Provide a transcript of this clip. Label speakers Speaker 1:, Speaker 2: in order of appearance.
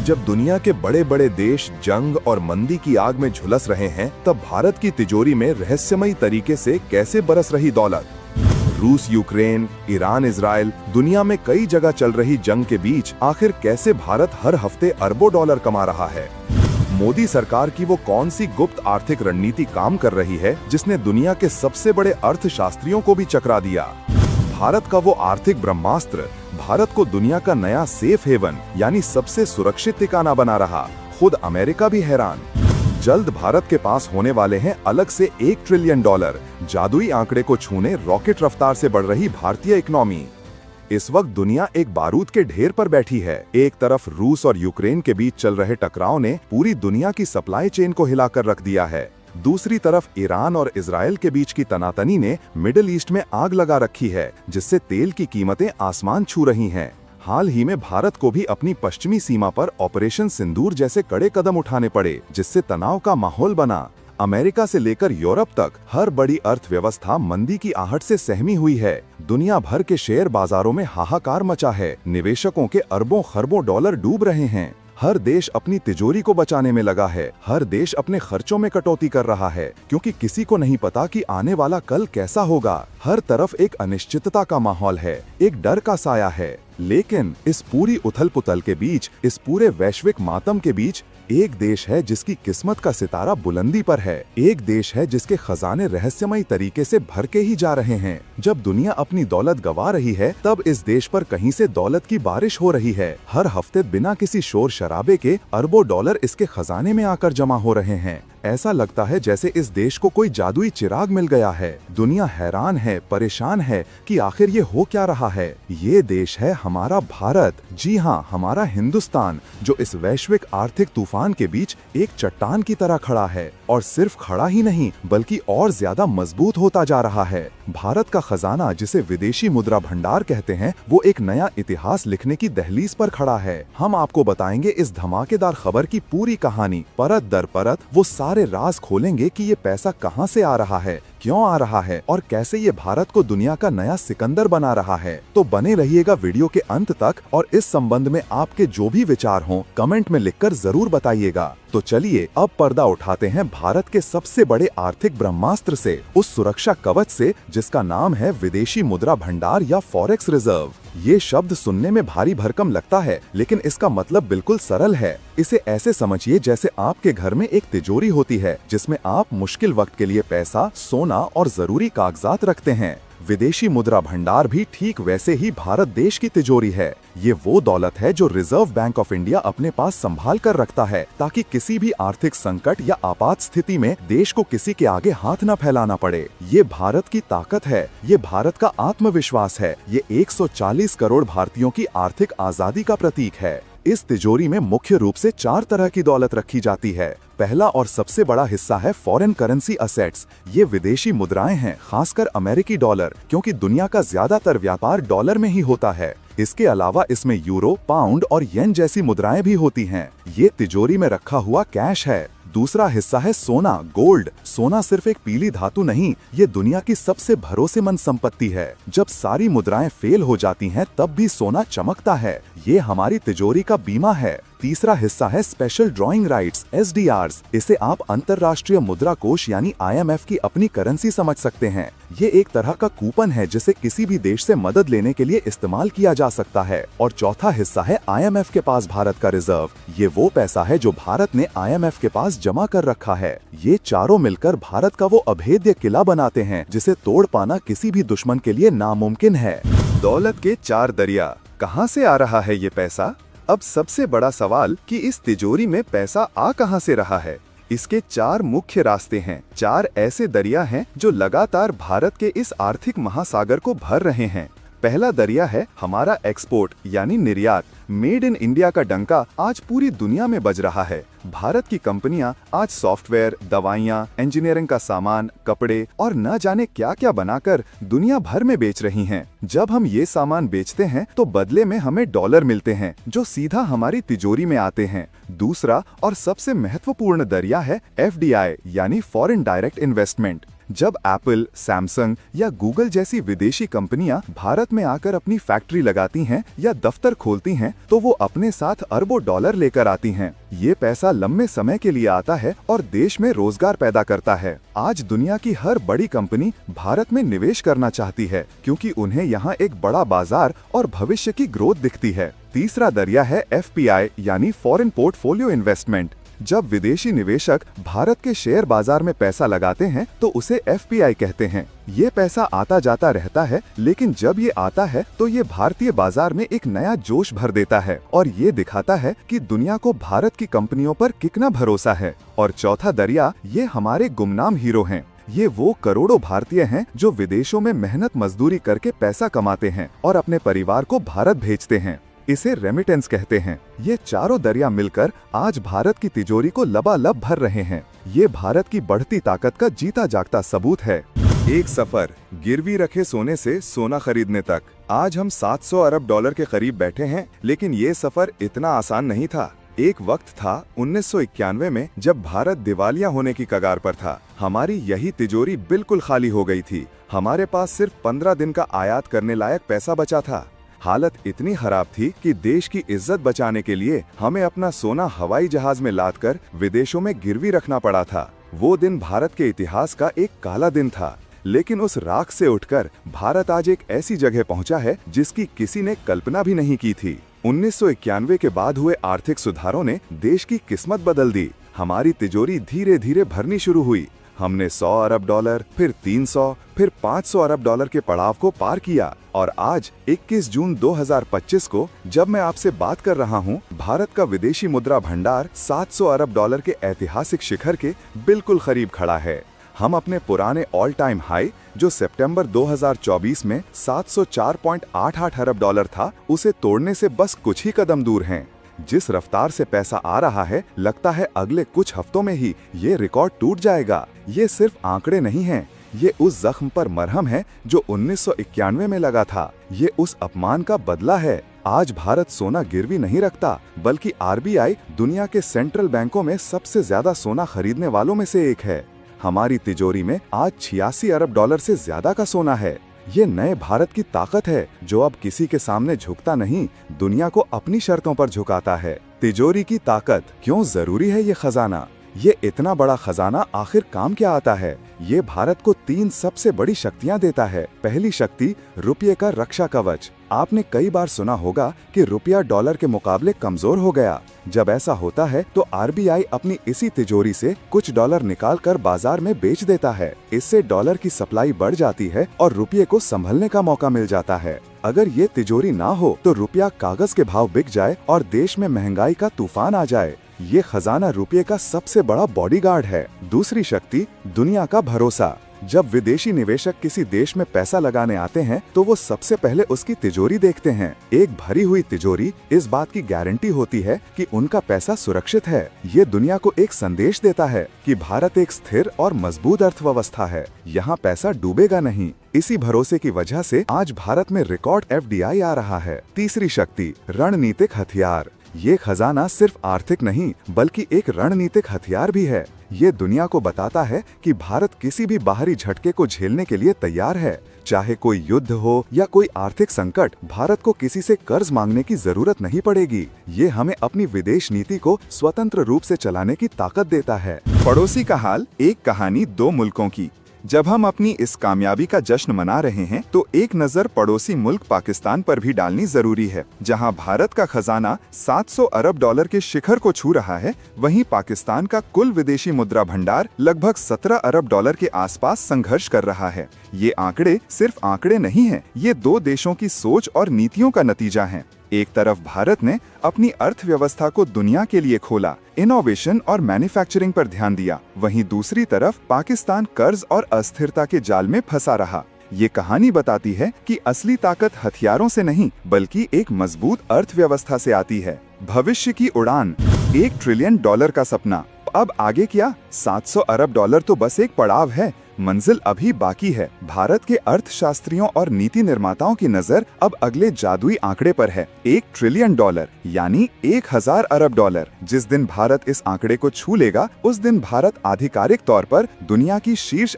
Speaker 1: जब दुनिया के बड़े बड़े देश जंग और मंदी की आग में झुलस रहे हैं, तब भारत की तिजोरी में रहस्यमयी तरीके से कैसे बरस रही दौलत। रूस यूक्रेन, ईरान इजराइल, दुनिया में कई जगह चल रही जंग के बीच आखिर कैसे भारत हर हफ्ते अरबों डॉलर कमा रहा है। मोदी सरकार की वो कौन सी गुप्त आर्थिक रणनीति काम कर रही है जिसने दुनिया के सबसे बड़े अर्थशास्त्रियों को भी चकरा दिया। भारत का वो आर्थिक ब्रह्मास्त्र भारत को दुनिया का नया सेफ हेवन यानी सबसे सुरक्षित ठिकाना बना रहा। खुद अमेरिका भी हैरान। जल्द भारत के पास होने वाले हैं अलग से $1 ट्रिलियन, जादुई आंकड़े को छूने रॉकेट रफ्तार से बढ़ रही भारतीय इकोनॉमी। इस वक्त दुनिया एक बारूद के ढेर पर बैठी है। एक तरफ रूस और यूक्रेन के बीच चल रहे टकराव ने पूरी दुनिया की सप्लाई चेन को हिलाकर रख दिया है। दूसरी तरफ ईरान और इजराइल के बीच की तनातनी ने मिडिल ईस्ट में आग लगा रखी है, जिससे तेल की कीमतें आसमान छू रही हैं। हाल ही में भारत को भी अपनी पश्चिमी सीमा पर ऑपरेशन सिंदूर जैसे कड़े कदम उठाने पड़े, जिससे तनाव का माहौल बना। अमेरिका से लेकर यूरोप तक हर बड़ी अर्थव्यवस्था मंदी की आहट से सहमी हुई है। दुनिया भर के शेयर बाजारों में हाहाकार मचा है। निवेशकों के अरबों खरबों डॉलर डूब रहे हैं। हर देश अपनी तिजोरी को बचाने में लगा है। हर देश अपने खर्चों में कटौती कर रहा है, क्योंकि किसी को नहीं पता कि आने वाला कल कैसा होगा। हर तरफ एक अनिश्चितता का माहौल है, एक डर का साया है। लेकिन इस पूरी उथल पुथल के बीच, इस पूरे वैश्विक मातम के बीच एक देश है जिसकी किस्मत का सितारा बुलंदी पर है। एक देश है जिसके खजाने रहस्यमयी तरीके से भर के ही जा रहे हैं। जब दुनिया अपनी दौलत गंवा रही है, तब इस देश पर कहीं से दौलत की बारिश हो रही है। हर हफ्ते बिना किसी शोर शराबे के अरबों डॉलर इसके खजाने में आकर जमा हो रहे हैं। ऐसा लगता है जैसे इस देश को कोई जादुई चिराग मिल गया है। दुनिया हैरान है, परेशान है कि आखिर ये हो क्या रहा है। ये देश है हमारा भारत। जी हाँ, हमारा हिंदुस्तान, जो इस वैश्विक आर्थिक तूफान के बीच एक चट्टान की तरह खड़ा है। और सिर्फ खड़ा ही नहीं, बल्कि और ज्यादा मजबूत होता जा रहा है। भारत का खजाना, जिसे विदेशी मुद्रा भंडार कहते हैं, वो एक नया इतिहास लिखने की दहलीज पर खड़ा है। हम आपको बताएंगे इस धमाकेदार खबर की पूरी कहानी। परत दर परत वो सारे राज खोलेंगे कि ये पैसा कहां से आ रहा है, क्यों आ रहा है और कैसे ये भारत को दुनिया का नया सिकंदर बना रहा है। तो बने रहिएगा वीडियो के अंत तक, और इस संबंध में आपके जो भी विचार हों कमेंट में लिखकर जरूर बताइएगा। तो चलिए अब पर्दा उठाते हैं भारत के सबसे बड़े आर्थिक ब्रह्मास्त्र से, उस सुरक्षा कवच से जिसका नाम है विदेशी मुद्रा भंडार या फॉरेक्स रिजर्व। ये शब्द सुनने में भारी भरकम लगता है, लेकिन इसका मतलब बिल्कुल सरल है। इसे ऐसे समझिए जैसे आपके घर में एक तिजोरी होती है, जिसमें आप मुश्किल वक्त के लिए पैसा, सोना और जरूरी कागजात रखते हैं। विदेशी मुद्रा भंडार भी ठीक वैसे ही भारत देश की तिजोरी है। ये वो दौलत है जो रिजर्व बैंक ऑफ इंडिया अपने पास संभाल कर रखता है, ताकि किसी भी आर्थिक संकट या आपात स्थिति में देश को किसी के आगे हाथ न फैलाना पड़े। ये भारत की ताकत है, ये भारत का आत्मविश्वास है, ये 140 करोड़ भारतीयों की आर्थिक आजादी का प्रतीक है। इस तिजोरी में मुख्य रूप से 4 तरह की दौलत रखी जाती है। पहला और सबसे बड़ा हिस्सा है फॉरेन करेंसी असेट्स। ये विदेशी मुद्राएं हैं, खासकर अमेरिकी डॉलर, क्योंकि दुनिया का ज्यादातर व्यापार डॉलर में ही होता है। इसके अलावा इसमें यूरो, पाउंड और येन जैसी मुद्राएं भी होती हैं। ये तिजोरी में रखा हुआ कैश है। दूसरा हिस्सा है सोना, गोल्ड। सोना सिर्फ एक पीली धातु नहीं, ये दुनिया की सबसे भरोसेमंद संपत्ति है। जब सारी मुद्राएं फेल हो जाती हैं, तब भी सोना चमकता है। ये हमारी तिजोरी का बीमा है। तीसरा हिस्सा है स्पेशल ड्राइंग राइट्स, SDRs। इसे आप अंतर्राष्ट्रीय मुद्रा कोष यानी IMF की अपनी करेंसी समझ सकते हैं। ये एक तरह का कूपन है जिसे किसी भी देश से मदद लेने के लिए इस्तेमाल किया जा सकता है। और चौथा हिस्सा है IMF के पास भारत का रिजर्व। ये वो पैसा है जो भारत ने IMF के पास जमा कर रखा है। ये चारों मिलकर भारत का वो अभेद्य किला बनाते हैं, जिसे तोड़ पाना किसी भी दुश्मन के लिए नामुमकिन है। दौलत के 4 दरिया। कहां से आ रहा है ये पैसा? अब सबसे बड़ा सवाल कि इस तिजोरी में पैसा आ कहां से रहा है। इसके 4 मुख्य रास्ते हैं। 4 ऐसे दरिया हैं जो लगातार भारत के इस आर्थिक महासागर को भर रहे हैं। पहला दरिया है हमारा एक्सपोर्ट यानी निर्यात। मेड इन इंडिया का डंका आज पूरी दुनिया में बज रहा है। भारत की कंपनियां आज सॉफ्टवेयर, दवाइयां, इंजीनियरिंग का सामान, कपड़े और न जाने क्या क्या बनाकर दुनिया भर में बेच रही हैं। जब हम ये सामान बेचते हैं तो बदले में हमें डॉलर मिलते हैं, जो सीधा हमारी तिजोरी में आते हैं। दूसरा और सबसे महत्वपूर्ण दरिया है FDI यानी फॉरेन डायरेक्ट इन्वेस्टमेंट। जब एप्पल, सैमसंग या गूगल जैसी विदेशी कंपनियां भारत में आकर अपनी फैक्ट्री लगाती हैं या दफ्तर खोलती हैं, तो वो अपने साथ अरबों डॉलर लेकर आती हैं। ये पैसा लंबे समय के लिए आता है और देश में रोजगार पैदा करता है। आज दुनिया की हर बड़ी कंपनी भारत में निवेश करना चाहती है, क्योंकि उन्हें यहाँ एक बड़ा बाजार और भविष्य की ग्रोथ दिखती है। तीसरा दरिया है FPI यानी फॉरेन पोर्टफोलियो इन्वेस्टमेंट। जब विदेशी निवेशक भारत के शेयर बाजार में पैसा लगाते हैं तो उसे FPI कहते हैं। ये पैसा आता जाता रहता है, लेकिन जब ये आता है तो ये भारतीय बाजार में एक नया जोश भर देता है और ये दिखाता है कि दुनिया को भारत की कंपनियों पर कितना भरोसा है। और चौथा दरिया, ये हमारे गुमनाम हीरो हैं। ये वो करोड़ों भारतीय हैं जो विदेशों में मेहनत मजदूरी करके पैसा कमाते हैं और अपने परिवार को भारत भेजते हैं। इसे रेमिटेंस कहते हैं। ये चारों दरिया मिलकर आज भारत की तिजोरी को लबालब भर रहे हैं। ये भारत की बढ़ती ताकत का जीता जागता सबूत है। एक सफर गिरवी रखे सोने से सोना खरीदने तक। आज हम 700 अरब डॉलर के करीब बैठे हैं, लेकिन ये सफर इतना आसान नहीं था। एक वक्त था 1991 में, जब भारत दिवालिया होने की कगार पर था। हमारी यही तिजोरी बिल्कुल खाली हो गई थी। हमारे पास सिर्फ 15 दिन का आयात करने लायक पैसा बचा था। हालत इतनी खराब थी कि देश की इज्जत बचाने के लिए हमें अपना सोना हवाई जहाज में लादकर विदेशों में गिरवी रखना पड़ा था। वो दिन भारत के इतिहास का एक काला दिन था, लेकिन उस राख से उठकर भारत आज एक ऐसी जगह पहुंचा है जिसकी किसी ने कल्पना भी नहीं की थी। 1991 के बाद हुए आर्थिक सुधारों ने देश की किस्मत बदल दी। हमारी तिजोरी धीरे धीरे भरनी शुरू हुई। हमने 100 अरब डॉलर, फिर 300, फिर 500 अरब डॉलर के पड़ाव को पार किया और आज 21 जून 2025 को जब मैं आपसे बात कर रहा हूं, भारत का विदेशी मुद्रा भंडार 700 अरब डॉलर के ऐतिहासिक शिखर के बिल्कुल करीब खड़ा है। हम अपने पुराने ऑल टाइम हाई, जो सितंबर 2024 में 704.88 अरब डॉलर था, उसे तोड़ने से बस कुछ ही कदम दूर हैं। जिस रफ्तार से पैसा आ रहा है, लगता है अगले कुछ हफ्तों में ही ये रिकॉर्ड टूट जाएगा। ये सिर्फ आंकड़े नहीं हैं, ये उस जख्म पर मरहम है जो 1991 में लगा था। ये उस अपमान का बदला है। आज भारत सोना गिरवी नहीं रखता, बल्कि RBI दुनिया के सेंट्रल बैंकों में सबसे ज्यादा सोना खरीदने वालों में से एक है। हमारी तिजोरी में आज 86 अरब डॉलर से ज्यादा का सोना है। ये नए भारत की ताकत है जो अब किसी के सामने झुकता नहीं, दुनिया को अपनी शर्तों पर झुकाता है। तिजोरी की ताकत, क्यों जरूरी है ये खजाना? ये इतना बड़ा खजाना आखिर काम क्या आता है? ये भारत को 3 सबसे बड़ी शक्तियां देता है। पहली शक्ति, रुपये का रक्षा कवच। आपने कई बार सुना होगा कि रुपया डॉलर के मुकाबले कमजोर हो गया। जब ऐसा होता है तो RBI अपनी इसी तिजोरी से कुछ डॉलर निकाल कर बाजार में बेच देता है। इससे डॉलर की सप्लाई बढ़ जाती है और रुपये को संभलने का मौका मिल जाता है। अगर ये तिजोरी ना हो तो रुपया कागज के भाव बिक जाए और देश में महंगाई का तूफान आ जाए। ये खजाना रुपये का सबसे बड़ा बॉडीगार्ड है। दूसरी शक्ति, दुनिया का भरोसा। जब विदेशी निवेशक किसी देश में पैसा लगाने आते हैं तो वो सबसे पहले उसकी तिजोरी देखते हैं। एक भरी हुई तिजोरी इस बात की गारंटी होती है कि उनका पैसा सुरक्षित है। ये दुनिया को एक संदेश देता है कि भारत एक स्थिर और मजबूत अर्थव्यवस्था है। यहाँ पैसा डूबेगा नहीं। इसी भरोसे की वजह से आज भारत में रिकॉर्ड FDI आ रहा है। तीसरी शक्ति, रणनीतिक हथियार। ये खजाना सिर्फ आर्थिक नहीं, बल्कि एक रणनीतिक हथियार भी है। ये दुनिया को बताता है कि भारत किसी भी बाहरी झटके को झेलने के लिए तैयार है। चाहे कोई युद्ध हो या कोई आर्थिक संकट, भारत को किसी से कर्ज मांगने की जरूरत नहीं पड़ेगी। ये हमें अपनी विदेश नीति को स्वतंत्र रूप से चलाने की ताकत देता है। पड़ोसी का हाल, एक कहानी 2 मुल्कों की। जब हम अपनी इस कामयाबी का जश्न मना रहे हैं तो एक नजर पड़ोसी मुल्क पाकिस्तान पर भी डालनी जरूरी है। जहां भारत का खजाना 700 अरब डॉलर के शिखर को छू रहा है, वहीं पाकिस्तान का कुल विदेशी मुद्रा भंडार लगभग 17 अरब डॉलर के आसपास संघर्ष कर रहा है। ये आंकड़े सिर्फ आंकड़े नहीं हैं, ये 2 देशों की सोच और नीतियों का नतीजा है। एक तरफ भारत ने अपनी अर्थव्यवस्था को दुनिया के लिए खोला, इनोवेशन और मैन्युफैक्चरिंग पर ध्यान दिया। वहीं दूसरी तरफ पाकिस्तान कर्ज और अस्थिरता के जाल में फंसा रहा। ये कहानी बताती है कि असली ताकत हथियारों से नहीं, बल्कि एक मजबूत अर्थव्यवस्था से आती है। भविष्य की उड़ान, $1 ट्रिलियन का सपना। अब आगे क्या? 700 अरब डॉलर तो बस एक पड़ाव है, मंजिल अभी बाकी है। भारत के अर्थशास्त्रियों और नीति निर्माताओं की नजर अब अगले जादुई आंकड़े पर है, $1 ट्रिलियन यानी 1000 अरब डॉलर। जिस दिन भारत इस आंकड़े को छू लेगा, उस दिन भारत आधिकारिक तौर पर दुनिया की शीर्ष